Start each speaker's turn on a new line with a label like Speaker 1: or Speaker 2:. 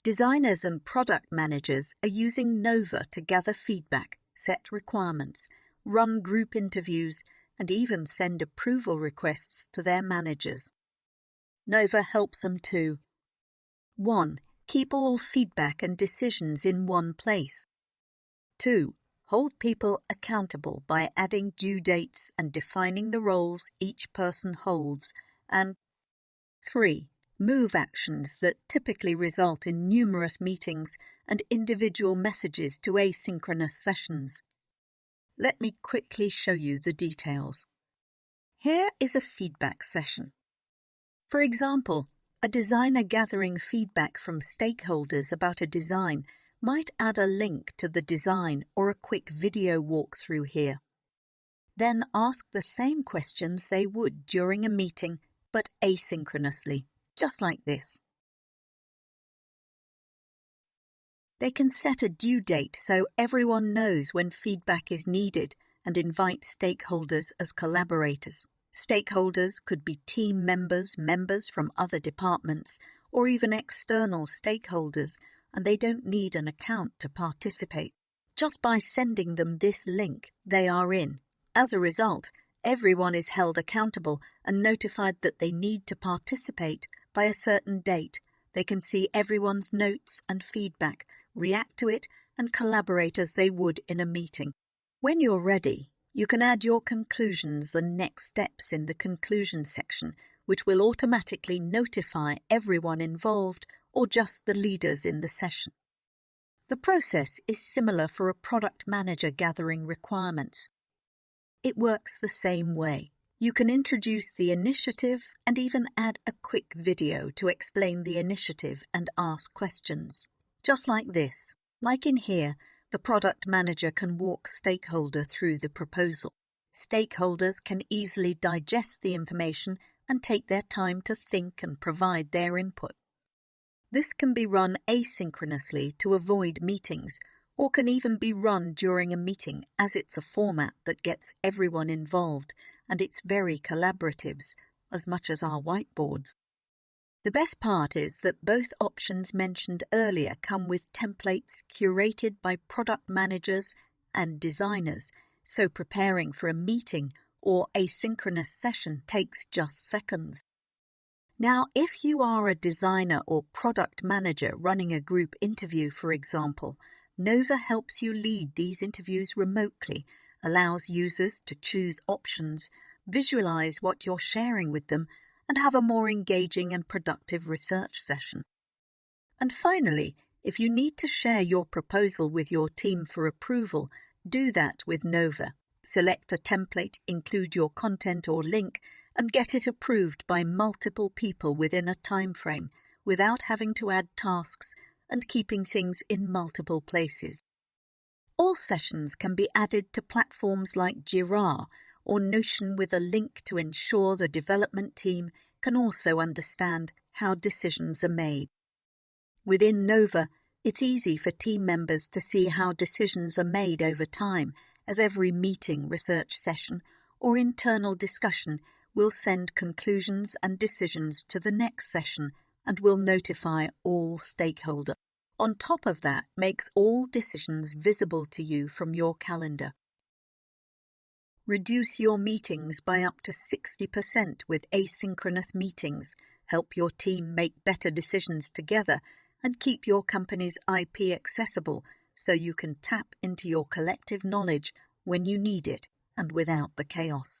Speaker 1: Designers and product managers are using Nova to gather feedback, set requirements, run group interviews, and even send approval requests to their managers. Nova helps them to 1. Keep all feedback and decisions in one place. 2. Hold people accountable by adding due dates and defining the roles each person holds. And 3. Move actions that typically result in numerous meetings and individual messages to asynchronous sessions. Let me quickly show you the details. Here is a feedback session. For example, a designer gathering feedback from stakeholders about a design might add a link to the design or a quick video walkthrough here. Then ask the same questions they would during a meeting, but asynchronously, just like this. They can set a due date so everyone knows when feedback is needed and invite stakeholders as collaborators. Stakeholders could be team members, members from other departments, or even external stakeholders, and they don't need an account to participate. Just by sending them this link, they are in. As a result, everyone is held accountable and notified that they need to participate by a certain date. They can see everyone's notes and feedback, react to it, and collaborate as they would in a meeting. When you're ready, you can add your conclusions and next steps in the conclusion section, which will automatically notify everyone involved or just the leaders in the session. The process is similar for a product manager gathering requirements. It works the same way. You can introduce the initiative and even add a quick video to explain the initiative and ask questions. Just like this. Like in here, the product manager can walk stakeholder through the proposal. Stakeholders can easily digest the information and take their time to think and provide their input. This can be run asynchronously to avoid meetings, or can even be run during a meeting as it's a format that gets everyone involved and it's very collaboratives, as much as our whiteboards. The best part is that both options mentioned earlier come with templates curated by product managers and designers, so preparing for a meeting or asynchronous session takes just seconds. Now, if you are a designer or product manager running a group interview, for example, Nova helps you lead these interviews remotely, allows users to choose options, visualize what you're sharing with them, and have a more engaging and productive research session. And finally, if you need to share your proposal with your team for approval, do that with Nova. Select a template, include your content or link, and get it approved by multiple people within a time frame without having to add tasks and keeping things in multiple places. All sessions can be added to platforms like Jira or Notion with a link to ensure the development team can also understand how decisions are made. Within Nova, it's easy for team members to see how decisions are made over time, as every meeting, research session, or internal discussion will send conclusions and decisions to the next session and will notify all stakeholders. On top of that, makes all decisions visible to you from your calendar. Reduce your meetings by up to 60% with asynchronous meetings, help your team make better decisions together, and keep your company's IP accessible so you can tap into your collective knowledge when you need it and without the chaos.